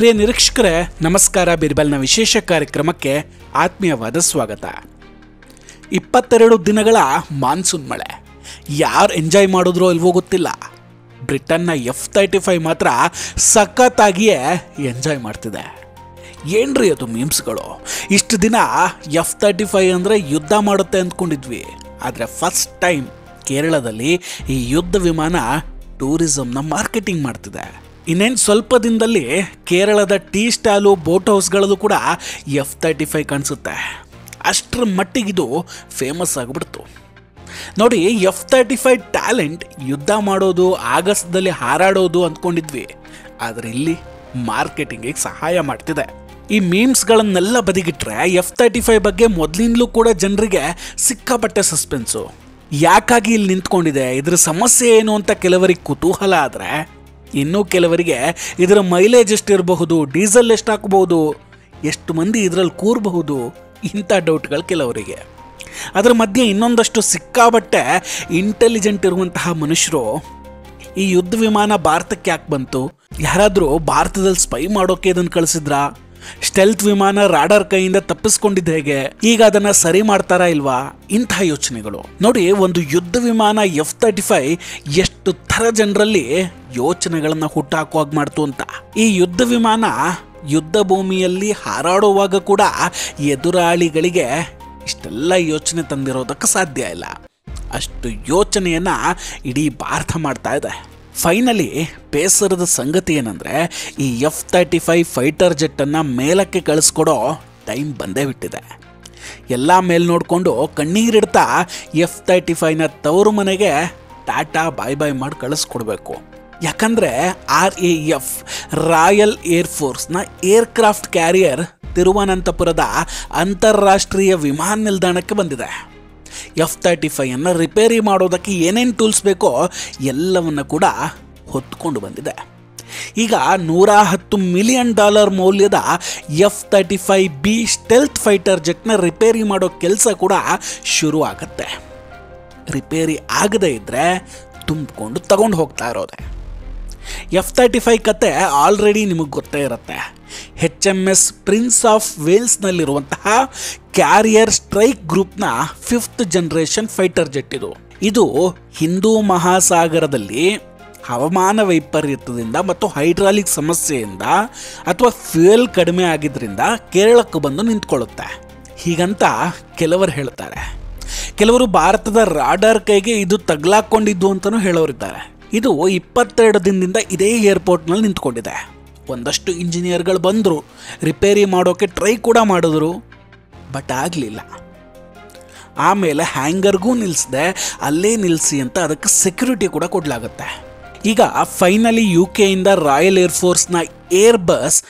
ಪ್ರಿಯ ನಿರೀಕ್ಷಕರೇ ನಮಸ್ಕಾರ. ಬಿರ್ಬಲ್ನ ವಿಶೇಷ ಕಾರ್ಯಕ್ರಮಕ್ಕೆ ಆತ್ಮೀಯವಾದ ಸ್ವಾಗತ. 22 ದಿನಗಳ ಮಾನ್ಸೂನ್ ಮಳೆ ಯಾರು ಎಂಜಾಯ್ ಮಾಡಿದ್ರೋ ಇಲ್ವೋ ಗೊತ್ತಿಲ್ಲ. ಬ್ರಿಟನ್ನ F-35 ಮಾತ್ರ ಸಖತ್ತಾಗಿಯೇ ಎಂಜಾಯ್ ಮಾಡ್ತಿದೆ. ಏನ್ರಿ ಅದು ಮೀಮ್ಸ್ಗಳು. ಇಷ್ಟು ದಿನ F-35 ಅಂದರೆ ಯುದ್ಧ ಮಾಡುತ್ತೆ ಅಂದ್ಕೊಂಡಿದ್ವಿ. ಆದರೆ ಫಸ್ಟ್ ಟೈಮ್ ಕೇರಳದಲ್ಲಿ ಈ ಯುದ್ಧ ವಿಮಾನ ಟೂರಿಸಂನ ಮಾರ್ಕೆಟಿಂಗ್ ಮಾಡ್ತಿದೆ. ಇನ್ನೇನು ಸ್ವಲ್ಪ ದಿನದಲ್ಲಿ ಕೇರಳದ ಟೀ ಸ್ಟಾಲು ಬೋಟ್ ಹೌಸ್ಗಳಲ್ಲೂ ಕೂಡ F-35 ಕಾಣಿಸುತ್ತೆ. ಅಷ್ಟರ ಮಟ್ಟಿಗಿದು ಫೇಮಸ್ ಆಗಿಬಿಡ್ತು. ನೋಡಿ, F-35 ಟ್ಯಾಲೆಂಟ್ ಯುದ್ಧ ಮಾಡೋದು, ಆಗಸದಲ್ಲಿ ಹಾರಾಡೋದು ಅಂದ್ಕೊಂಡಿದ್ವಿ. ಆದರೆ ಇಲ್ಲಿ ಮಾರ್ಕೆಟಿಂಗಿಗೆ ಸಹಾಯ ಮಾಡ್ತಿದೆ. ಈ ಮೀಮ್ಸ್ಗಳನ್ನೆಲ್ಲ ಬದಿಗಿಟ್ರೆ F-35 ಬಗ್ಗೆ ಮೊದಲಿಂದಲೂ ಕೂಡ ಜನರಿಗೆ ಸಿಕ್ಕಾಪಟ್ಟೆ ಸಸ್ಪೆನ್ಸು. ಯಾಕಾಗಿ ಇಲ್ಲಿ ನಿಂತ್ಕೊಂಡಿದೆ, ಇದರ ಸಮಸ್ಯೆ ಏನು ಅಂತ ಕೆಲವರಿಗೆ ಕುತೂಹಲ ಆದರೆ, ಇನ್ನೂ ಕೆಲವರಿಗೆ ಇದರ ಮೈಲೇಜ್ ಎಷ್ಟಿರಬಹುದು, ಡೀಸೆಲ್ ಎಷ್ಟು ಹಾಕಬಹುದು, ಎಷ್ಟು ಮಂದಿ ಇದರಲ್ಲಿ ಕೂರಬಹುದು, ಇಂಥ ಡೌಟ್ಗಳು ಕೆಲವರಿಗೆ. ಅದರ ಮಧ್ಯೆ ಇನ್ನೊಂದಷ್ಟು ಸಿಕ್ಕಾಬಟ್ಟೆ ಇಂಟೆಲಿಜೆಂಟ್ ಇರುವಂತಹ ಮನುಷ್ಯರು ಈ ಯುದ್ಧ ವಿಮಾನ ಭಾರತಕ್ಕೆ ಯಾಕೆ ಬಂತು, ಯಾರಾದರೂ ಭಾರತದಲ್ಲಿ ಸ್ಪೈ ಮಾಡೋಕೆ ಇದನ್ನು ಕಳಿಸಿದ್ರಾ, ಸ್ಟೆಲ್ತ್ ವಿಮಾನ ರಾಡರ್ ಕೈಯಿಂದ ತಪ್ಪಿಸ್ಕೊಂಡಿದ್ದು ಹೇಗೆ, ಈಗ ಅದನ್ನ ಸರಿ ಮಾಡ್ತಾರಾ ಇಲ್ವಾ, ಇಂತಹ ಯೋಚನೆಗಳು. ನೋಡಿ, ಒಂದು ಯುದ್ಧ ವಿಮಾನ F-35 ಎಷ್ಟು ಥರ ಜನರಲ್ಲಿ ಯೋಚನೆಗಳನ್ನ ಹುಟ್ಟಾಕುವಾಗ ಮಾಡ್ತು ಅಂತ. ಈ ಯುದ್ಧ ವಿಮಾನ ಯುದ್ಧ ಭೂಮಿಯಲ್ಲಿ ಹಾರಾಡುವಾಗ ಕೂಡ ಎದುರಾಳಿಗಳಿಗೆ ಇಷ್ಟೆಲ್ಲ ಯೋಚನೆ ತಂದಿರೋದಕ್ಕೆ ಸಾಧ್ಯ ಇಲ್ಲ. ಅಷ್ಟು ಯೋಚನೆಯನ್ನ ಇಡೀ ಭಾರತ ಮಾಡ್ತಾ ಇದೆ. ಫೈನಲಿ ಬೇಸರದ ಸಂಗತಿ ಏನಂದರೆ, ಈ F-35 ಫೈಟರ್ ಜೆಟ್ಟನ್ನು ಮೇಲಕ್ಕೆ ಕಳಿಸ್ಕೊಡೋ ಟೈಮ್ ಬಂದೇ ಬಿಟ್ಟಿದೆ. ಎಲ್ಲ ಮೇಲೆ ನೋಡಿಕೊಂಡು ಕಣ್ಣೀರಿಡ್ತಾ F-35ನ ತವರು ಮನೆಗೆ ಟಾಟಾ ಬಾಯ್ ಬಾಯ್ ಮಾಡಿ ಕಳಿಸ್ಕೊಡ್ಬೇಕು. ಯಾಕಂದರೆ RAF ರಾಯಲ್ ಏರ್ಫೋರ್ಸ್ನ ಏರ್ಕ್ರಾಫ್ಟ್ ಕ್ಯಾರಿಯರ್ ತಿರುವನಂತಪುರದ ಅಂತಾರಾಷ್ಟ್ರೀಯ ವಿಮಾನ ನಿಲ್ದಾಣಕ್ಕೆ ಬಂದಿದೆ. F-35 ರಿಪೇರಿ ಮಾಡೋದಕ್ಕೆ ಏನೇನು ಟೂಲ್ಸ್ ಬೇಕೋ ಎಲ್ಲವನ್ನ ಕೂಡ ಹೊತ್ಕೊಂಡು ಬಂದಿದೆ. ಈಗ $110 ಮಿಲಿಯನ್ ಮೌಲ್ಯದ F-35B ಸ್ಟೆಲ್ತ್ ಫೈಟರ್ ಜೆಟ್ನ ರಿಪೇರಿ ಮಾಡೋ ಕೆಲಸ ಕೂಡ ಶುರು ಆಗುತ್ತೆ. ರಿಪೇರಿ ಆಗದೇ ಇದ್ದರೆ ತುಂಬಿಕೊಂಡು ತಗೊಂಡು ಹೋಗ್ತಾ ಇರೋದೆ. F-35 ಕತೆ ಆಲ್ರೆಡಿ ನಿಮಗೆ ಗೊತ್ತೇ ಇರುತ್ತೆ. HMS ಪ್ರಿನ್ಸ್ ಆಫ್ ವೇಲ್ಸ್ನಲ್ಲಿರುವಂತಹ ಕ್ಯಾರಿಯರ್ ಸ್ಟ್ರೈಕ್ ಗ್ರೂಪ್ನ 5th ಜನರೇಷನ್ ಫೈಟರ್ ಜೆಟ್ ಇದು ಹಿಂದೂ ಮಹಾಸಾಗರದಲ್ಲಿ ಹವಾಮಾನ ವೈಪರೀತ್ಯದಿಂದ ಮತ್ತು ಹೈಡ್ರಾಲಿಕ್ ಸಮಸ್ಯೆಯಿಂದ ಅಥವಾ ಫ್ಯೂಯಲ್ ಕಡಿಮೆ ಆಗಿದ್ದರಿಂದ ಕೇರಳಕ್ಕೆ ಬಂದು ನಿಂತ್ಕೊಳ್ಳುತ್ತೆ. ಹೀಗಂತ ಕೆಲವರು ಹೇಳ್ತಾರೆ. ಕೆಲವರು ಭಾರತದ ರಾಡಾರ್ ಕೈಗೆ ಇದು ತಗ್ಲಾಕೊಂಡಿದ್ದು ಅಂತಲೂ ಹೇಳೋರಿದ್ದಾರೆ. ಇದು 22 ದಿನದಿಂದ ಇದೇ ಏರ್ಪೋರ್ಟ್ನಲ್ಲಿ ನಿಂತ್ಕೊಂಡಿದೆ. ಒಂದಷ್ಟು ಇಂಜಿನಿಯರ್ಗಳು ಬಂದರು, ರಿಪೇರಿ ಮಾಡೋಕ್ಕೆ ಟ್ರೈ ಕೂಡ ಮಾಡಿದ್ರು, ಬಟ್ ಆಗಲಿಲ್ಲ. ಆಮೇಲೆ ಹ್ಯಾಂಗರ್ಗೂ ನಿಲ್ಲಿಸಿದೆ, ಅಲ್ಲೇ ನಿಲ್ಲಿಸಿ ಅಂತ ಅದಕ್ಕೆ ಸೆಕ್ಯೂರಿಟಿ ಕೂಡ ಕೊಡಲಾಗುತ್ತೆ. ಈಗ ಫೈನಲಿ UK ರಾಯಲ್ ಏರ್ಫೋರ್ಸ್ನ ಏರ್ಬಸ್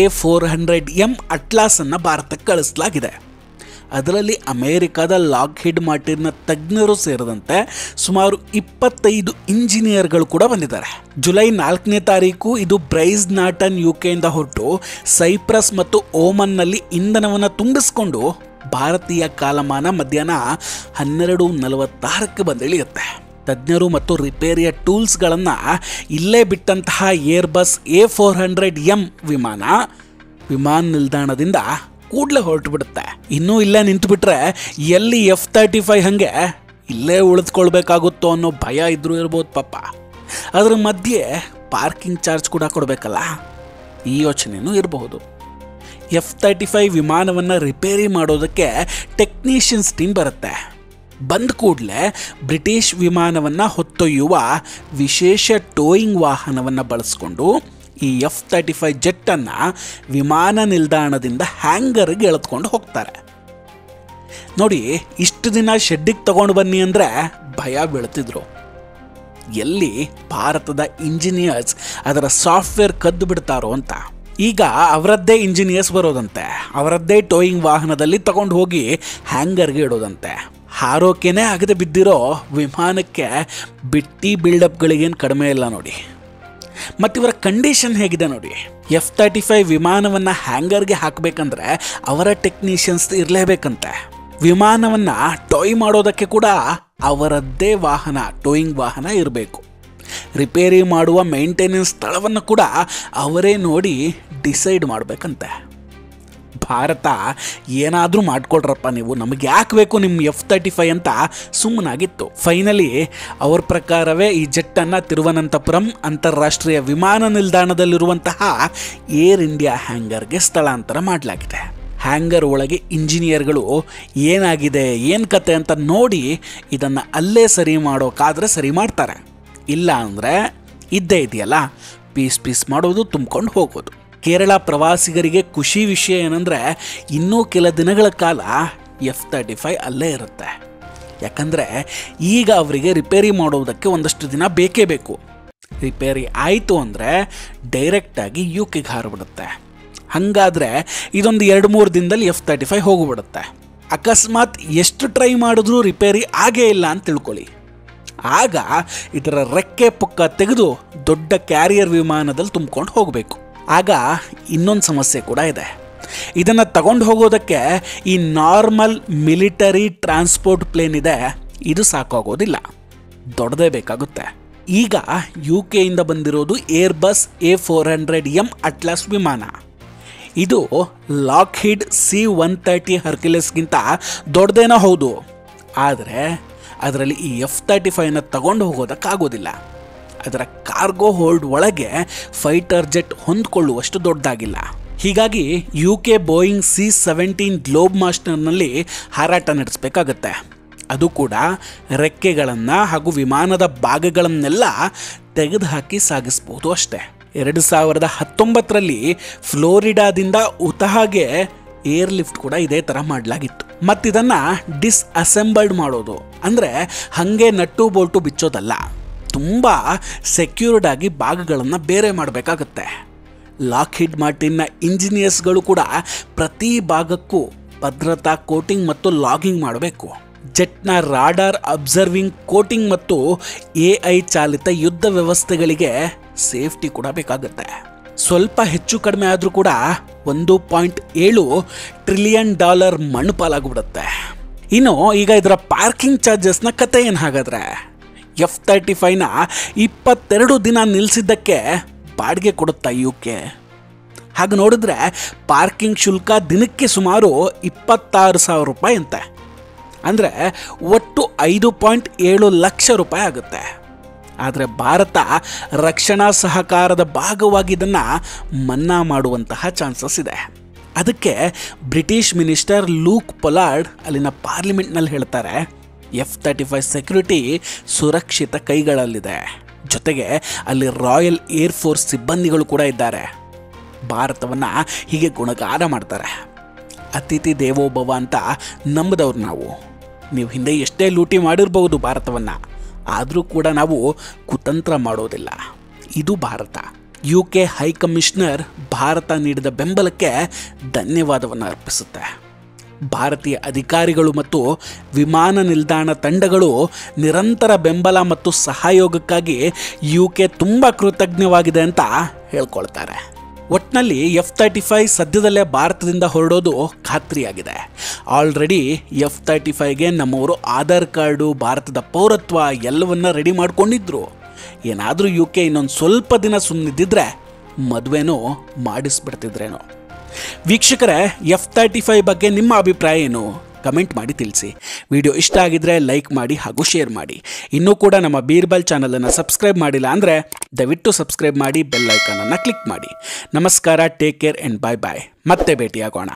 A400M ಅಟ್ಲಾಸನ್ನು ಭಾರತಕ್ಕೆ ಕಳಿಸಲಾಗಿದೆ. ಅದರಲ್ಲಿ ಅಮೇರಿಕಾದ ಲಾಕ್ಹೀಡ್ ಮಾರ್ಟಿನ್ನ ತಜ್ಞರು ಸೇರಿದಂತೆ ಸುಮಾರು 25 ಇಂಜಿನಿಯರ್ಗಳು ಕೂಡ ಬಂದಿದ್ದಾರೆ. ಜುಲೈ 4ನೇ ತಾರೀಕು ಇದು ಬ್ರೈಸ್ ನಾಟನ್ UK ಹೊರಟು ಸೈಪ್ರಸ್ ಮತ್ತು ಓಮನ್ನಲ್ಲಿ ಇಂಧನವನ್ನು ತುಂಬಿಸಿಕೊಂಡು ಭಾರತೀಯ ಕಾಲಮಾನ ಮಧ್ಯಾಹ್ನ 12:46ಕ್ಕೆ ಬಂದಿಳಿಯುತ್ತೆ. ತಜ್ಞರು ಮತ್ತು ರಿಪೇರಿಯ ಟೂಲ್ಸ್ಗಳನ್ನು ಇಲ್ಲೇ ಬಿಟ್ಟಂತಹ ಏರ್ಬಸ್ A400M ವಿಮಾನ ನಿಲ್ದಾಣದಿಂದ ಕೂಡಲೇ ಹೊರಟು ಬಿಡುತ್ತೆ. ಇನ್ನೂ ಇಲ್ಲೇ ನಿಂತುಬಿಟ್ರೆ ಎಲ್ಲಿ F-35 ಹಾಗೆ ಇಲ್ಲೇ ಉಳಿದುಕೊಳ್ಬೇಕಾಗುತ್ತೋ ಅನ್ನೋ ಭಯ ಇದ್ರೂ ಇರ್ಬೋದು ಪಾಪ. ಅದರ ಮಧ್ಯೆ ಪಾರ್ಕಿಂಗ್ ಚಾರ್ಜ್ ಕೂಡ ಕೊಡಬೇಕಲ್ಲ, ಈ ಯೋಚನೆಯೂ ಇರಬಹುದು. F-35 ವಿಮಾನವನ್ನು ರಿಪೇರಿ ಮಾಡೋದಕ್ಕೆ ಟೆಕ್ನಿಷಿಯನ್ಸ್ ಟೀಮ್ ಬರುತ್ತೆ. ಬಂದ ಕೂಡಲೇ ಬ್ರಿಟಿಷ್ ವಿಮಾನವನ್ನು ಹೊತ್ತೊಯ್ಯುವ ವಿಶೇಷ ಟೋಯಿಂಗ್ ವಾಹನವನ್ನು ಬಳಸ್ಕೊಂಡು ಈ F-35 ಜೆಟ್ಟನ್ನು ವಿಮಾನ ನಿಲ್ದಾಣದಿಂದ ಹ್ಯಾಂಗರ್ಗೆ ಎಳೆದುಕೊಂಡು ಹೋಗ್ತಾರೆ. ನೋಡಿ, ಇಷ್ಟು ದಿನ ಶೆಡ್ಡಿಗೆ ತಗೊಂಡು ಬನ್ನಿ ಅಂದರೆ ಭಯ ಬೀಳ್ತಿದ್ರು. ಎಲ್ಲಿ ಭಾರತದ ಇಂಜಿನಿಯರ್ಸ್ ಅದರ ಸಾಫ್ಟ್ವೇರ್ ಕದ್ದು ಬಿಡ್ತಾರೋ ಅಂತ. ಈಗ ಅವರದ್ದೇ ಇಂಜಿನಿಯರ್ಸ್ ಬರೋದಂತೆ, ಅವರದ್ದೇ ಟೋಯಿಂಗ್ ವಾಹನದಲ್ಲಿ ತಗೊಂಡು ಹೋಗಿ ಹ್ಯಾಂಗರ್ಗೆ ಇಡೋದಂತೆ. ಹಾರೋಕೆನೇ ಆಗದೆ ಬಿದ್ದಿರೋ ವಿಮಾನಕ್ಕೆ ಬಿಟ್ಟಿ ಬಿಲ್ಡಪ್ಗಳಿಗೇನು ಕಡಿಮೆ ಇಲ್ಲ ನೋಡಿ. ಮತ್ತು ಇವರ ಕಂಡೀಷನ್ ಹೇಗಿದೆ ನೋಡಿ. F-35 ವಿಮಾನವನ್ನು ಹ್ಯಾಂಗರ್ಗೆ ಹಾಕಬೇಕಂದ್ರೆ ಅವರ ಟೆಕ್ನಿಷಿಯನ್ಸ್ ಇರಲೇಬೇಕಂತೆ. ವಿಮಾನವನ್ನು ಟೋಯ್ ಮಾಡೋದಕ್ಕೆ ಕೂಡ ಅವರದ್ದೇ ವಾಹನ, ಟೋಯಿಂಗ್ ವಾಹನ ಇರಬೇಕು. ರಿಪೇರಿ ಮಾಡುವ ಮೇಂಟೆನೆನ್ಸ್ ಸ್ಥಳವನ್ನು ಕೂಡ ಅವರೇ ನೋಡಿ ಡಿಸೈಡ್ ಮಾಡಬೇಕಂತೆ. ಭಾರತ ಏನಾದರೂ ಮಾಡ್ಕೊಳ್ರಪ್ಪ ನೀವು, ನಮಗೆ ಯಾಕೆ ಬೇಕು ನಿಮ್ಮ F-35 ಅಂತ ಸುಮ್ಮನಾಗಿತ್ತು. ಫೈನಲಿ ಅವ್ರ ಪ್ರಕಾರವೇ ಈ ಜೆಟ್ಟನ್ನು ತಿರುವನಂತಪುರಂ ಅಂತಾರಾಷ್ಟ್ರೀಯ ವಿಮಾನ ನಿಲ್ದಾಣದಲ್ಲಿರುವಂತಹ ಏರ್ ಇಂಡಿಯಾ ಹ್ಯಾಂಗರ್ಗೆ ಸ್ಥಳಾಂತರ ಮಾಡಲಾಗಿದೆ. ಹ್ಯಾಂಗರ್ ಒಳಗೆ ಇಂಜಿನಿಯರ್ಗಳು ಏನಾಗಿದೆ ಏನು ಕತೆ ಅಂತ ನೋಡಿ ಇದನ್ನು ಅಲ್ಲೇ ಸರಿ ಮಾಡೋಕ್ಕಾದರೆ ಸರಿ ಮಾಡ್ತಾರೆ, ಇಲ್ಲ ಅಂದರೆ ಇದ್ದೇ ಇದೆಯಲ್ಲ ಪೀಸ್ ಮಾಡೋದು, ತುಂಬ್ಕೊಂಡು ಹೋಗೋದು. ಕೇರಳ ಪ್ರವಾಸಿಗರಿಗೆ ಖುಷಿ ವಿಷಯ ಏನಂದರೆ ಇನ್ನೂ ಕೆಲ ದಿನಗಳ ಕಾಲ F-35 ಅಲ್ಲೇ ಇರುತ್ತೆ. ಯಾಕಂದರೆ ಈಗ ಅವರಿಗೆ ರಿಪೇರಿ ಮಾಡೋದಕ್ಕೆ ಒಂದಷ್ಟು ದಿನ ಬೇಕೇ ಬೇಕು. ರಿಪೇರಿ ಆಯಿತು ಅಂದರೆ ಡೈರೆಕ್ಟಾಗಿ UK ಹಾರಿಬಿಡುತ್ತೆ. ಹಾಗಾದರೆ ಇದೊಂದು 2-3 ದಿನದಲ್ಲಿ F-35 ಹೋಗಿಬಿಡುತ್ತೆ. ಅಕಸ್ಮಾತ್ ಎಷ್ಟು ಟ್ರೈ ಮಾಡಿದ್ರೂ ರಿಪೇರಿ ಆಗೇ ಇಲ್ಲ ಅಂತ ತಿಳ್ಕೊಳ್ಳಿ, ಆಗ ಇದರ ರೆಕ್ಕೆ ಪುಕ್ಕ ತೆಗೆದು ದೊಡ್ಡ ಕ್ಯಾರಿಯರ್ ವಿಮಾನದಲ್ಲಿ ತುಂಬ್ಕೊಂಡು ಹೋಗಬೇಕು. ಆಗ ಇನ್ನೊಂದು ಸಮಸ್ಯೆ ಕೂಡ ಇದೆ. ಇದನ್ನು ತಗೊಂಡು ಹೋಗೋದಕ್ಕೆ ಈ ನಾರ್ಮಲ್ ಮಿಲಿಟರಿ ಟ್ರಾನ್ಸ್ಪೋರ್ಟ್ ಪ್ಲೇನ್ ಇದೆ, ಇದು ಸಾಕಾಗೋದಿಲ್ಲ, ದೊಡ್ಡದೇ ಬೇಕಾಗುತ್ತೆ. ಈಗ UK ಬಂದಿರೋದು ಏರ್ಬಸ್ A400M ಅಟ್ಲಾಸ್ ವಿಮಾನ. ಇದು ಲಾಕ್ಹೀಡ್ C-130 ಹರ್ಕ್ಯುಲೆಸ್ಗಿಂತ ದೊಡ್ಡದೇನೋ ಹೌದು, ಆದರೆ ಅದರಲ್ಲಿ ಈ F-35ನ ತಗೊಂಡು ಹೋಗೋದಕ್ಕಾಗೋದಿಲ್ಲ. ಅದರ ಕಾರ್ಗೋ ಹೋಲ್ಡ್ ಒಳಗೆ ಫೈಟರ್ ಜೆಟ್ ಹೊಂದ್ಕೊಳ್ಳುವಷ್ಟು ದೊಡ್ಡದಾಗಿಲ್ಲ. ಹೀಗಾಗಿ UK ಬೋಯಿಂಗ್ C-17 ಗ್ಲೋಬ್ ಮಾಸ್ಟರ್ನಲ್ಲಿ ಹಾರಾಟ ನಡೆಸಬೇಕಾಗತ್ತೆ. ಅದು ಕೂಡ ರೆಕ್ಕೆಗಳನ್ನು ಹಾಗೂ ವಿಮಾನದ ಭಾಗಗಳನ್ನೆಲ್ಲ ತೆಗೆದುಹಾಕಿ ಸಾಗಿಸ್ಬೋದು ಅಷ್ಟೇ. 2019ರಲ್ಲಿ ಫ್ಲೋರಿಡಾದಿಂದ ಉತಾಹಗೆ ಏರ್ ಲಿಫ್ಟ್ ಕೂಡ ಇದೇ ಥರ ಮಾಡಲಾಗಿತ್ತು. ಮತ್ತಿದನ್ನು ಡಿಸ್ಅಸೆಂಬಲ್ಡ್ ಮಾಡೋದು ಅಂದರೆ ಹಾಗೆ ನಟ್ಟು ಬೋಲ್ಟು ಬಿಚ್ಚೋದಲ್ಲ, ತುಂಬ ಸೆಕ್ಯೂರ್ಡ್ ಆಗಿ ಭಾಗಗಳನ್ನು ಬೇರೆ ಮಾಡಬೇಕಾಗತ್ತೆ. ಲಾಕ್ಹೀಡ್ ಮಾರ್ಟಿನ್ನ ಇಂಜಿನಿಯರ್ಸ್ಗಳು ಕೂಡ ಪ್ರತಿ ಭಾಗಕ್ಕೂ ಭದ್ರತಾ ಕೋಟಿಂಗ್ ಮತ್ತು ಲಾಗಿಂಗ್ ಮಾಡಬೇಕು. ಜೆಟ್ನ ರಾಡಾರ್ ಅಬ್ಸರ್ವಿಂಗ್ ಕೋಟಿಂಗ್ ಮತ್ತು AI ಚಾಲಿತ ಯುದ್ಧ ವ್ಯವಸ್ಥೆಗಳಿಗೆ ಸೇಫ್ಟಿ ಕೂಡ ಬೇಕಾಗುತ್ತೆ. ಸ್ವಲ್ಪ ಹೆಚ್ಚು ಕಡಿಮೆ ಆದರೂ ಕೂಡ $1.7 ಟ್ರಿಲಿಯನ್ ಮಣ್ಣು ಪಾಲಾಗ್ಬಿಡುತ್ತೆ. ಇನ್ನು ಈಗ ಇದರ ಪಾರ್ಕಿಂಗ್ ಚಾರ್ಜಸ್ನ ಕತೆ ಏನು ಹಾಗಾದರೆ? F-35ನ 22 ದಿನ ನಿಲ್ಲಿಸಿದ್ದಕ್ಕೆ ಬಾಡಿಗೆ ಕೊಡುತ್ತಾ UK? ಹಾಗೆ ನೋಡಿದ್ರೆ ಪಾರ್ಕಿಂಗ್ ಶುಲ್ಕ ದಿನಕ್ಕೆ ಸುಮಾರು 26,000 ರೂಪಾಯಿ ಅಂತೆ. ಅಂದರೆ ಒಟ್ಟು 5.7 ಲಕ್ಷ ರೂಪಾಯಿ ಆಗುತ್ತೆ. ಆದರೆ ಭಾರತ ರಕ್ಷಣಾ ಸಹಕಾರದ ಭಾಗವಾಗಿ ಇದನ್ನು ಮನ್ನಾ ಮಾಡುವಂತಹ ಚಾನ್ಸಸ್ ಇದೆ. ಅದಕ್ಕೆ ಬ್ರಿಟಿಷ್ ಮಿನಿಸ್ಟರ್ ಲೂಕ್ ಪೊಲಾರ್ಡ್ ಅಲ್ಲಿನ ಪಾರ್ಲಿಮೆಂಟ್ನಲ್ಲಿ ಹೇಳ್ತಾರೆ, F-35 ಸೆಕ್ಯೂರಿಟಿ ಸುರಕ್ಷಿತ ಕೈಗಳಲ್ಲಿದೆ, ಜೊತೆಗೆ ಅಲ್ಲಿ ರಾಯಲ್ ಏರ್ಫೋರ್ಸ್ ಸಿಬ್ಬಂದಿಗಳು ಕೂಡ ಇದ್ದಾರೆ. ಭಾರತವನ್ನು ಹೀಗೆ ಗುಣಗಾನ ಮಾಡ್ತಾರೆ. ಅತಿಥಿ ದೇವೋಭವ ಅಂತ ನಂಬಿದವ್ರು ನಾವು. ನೀವು ಹಿಂದೆ ಎಷ್ಟೇ ಲೂಟಿ ಮಾಡಿರ್ಬೋದು ಭಾರತವನ್ನು, ಆದರೂ ಕೂಡ ನಾವು ಕುತಂತ್ರ ಮಾಡೋದಿಲ್ಲ. ಇದು ಭಾರತ. UK ಹೈಕಮಿಷನರ್ ಭಾರತ ನೀಡಿದ ಬೆಂಬಲಕ್ಕೆ ಧನ್ಯವಾದವನ್ನು ಅರ್ಪಿಸುತ್ತೆ. ಭಾರತೀಯ ಅಧಿಕಾರಿಗಳು ಮತ್ತು ವಿಮಾನ ನಿಲ್ದಾಣ ತಂಡಗಳು ನಿರಂತರ ಬೆಂಬಲ ಮತ್ತು ಸಹಯೋಗಕ್ಕಾಗಿ UK ತುಂಬ ಕೃತಜ್ಞವಾಗಿದೆ ಅಂತ ಹೇಳ್ಕೊಳ್ತಾರೆ. ಒಟ್ಟಿನಲ್ಲಿ F-35 ಸದ್ಯದಲ್ಲೇ ಭಾರತದಿಂದ ಹೊರಡೋದು ಖಾತ್ರಿಯಾಗಿದೆ. ಆಲ್ರೆಡಿ F-35ಗೆ ನಮ್ಮವರು ಆಧಾರ್ ಕಾರ್ಡು, ಭಾರತದ ಪೌರತ್ವ ಎಲ್ಲವನ್ನ ರೆಡಿ ಮಾಡ್ಕೊಂಡಿದ್ರು. ಏನಾದರೂ UK ಇನ್ನೊಂದು ಸ್ವಲ್ಪ ದಿನ ಸುಮ್ಮನಿದ್ದಿದ್ರೆ ಮದುವೆನೂ ಮಾಡಿಸ್ಬಿಡ್ತಿದ್ರೇನೋ. ವೀಕ್ಷಕರೇ, F-35 ಬಗ್ಗೆ ನಿಮ್ಮ ಅಭಿಪ್ರಾಯ ಏನು? ಕಮೆಂಟ್ ಮಾಡಿ ತಿಳಿಸಿ. ವಿಡಿಯೋ ಇಷ್ಟ ಆಗಿದ್ರೆ ಲೈಕ್ ಮಾಡಿ ಹಾಗೂ ಶೇರ್ ಮಾಡಿ. ಇನ್ನೂ ಕೂಡ ನಮ್ಮ ಬೀರ್ಬಲ್ ಚಾನಲನ್ನು ಸಬ್ಸ್ಕ್ರೈಬ್ ಮಾಡಿಲ್ಲ ಅಂದರೆ ದಯವಿಟ್ಟು ಸಬ್ಸ್ಕ್ರೈಬ್ ಮಾಡಿ, ಬೆಲ್ ಐಕಾನನ್ನು ಕ್ಲಿಕ್ ಮಾಡಿ. ನಮಸ್ಕಾರ, ಟೇಕ್ ಕೇರ್ ಆ್ಯಂಡ್ ಬಾಯ್ ಬಾಯ್. ಮತ್ತೆ ಭೇಟಿಯಾಗೋಣ.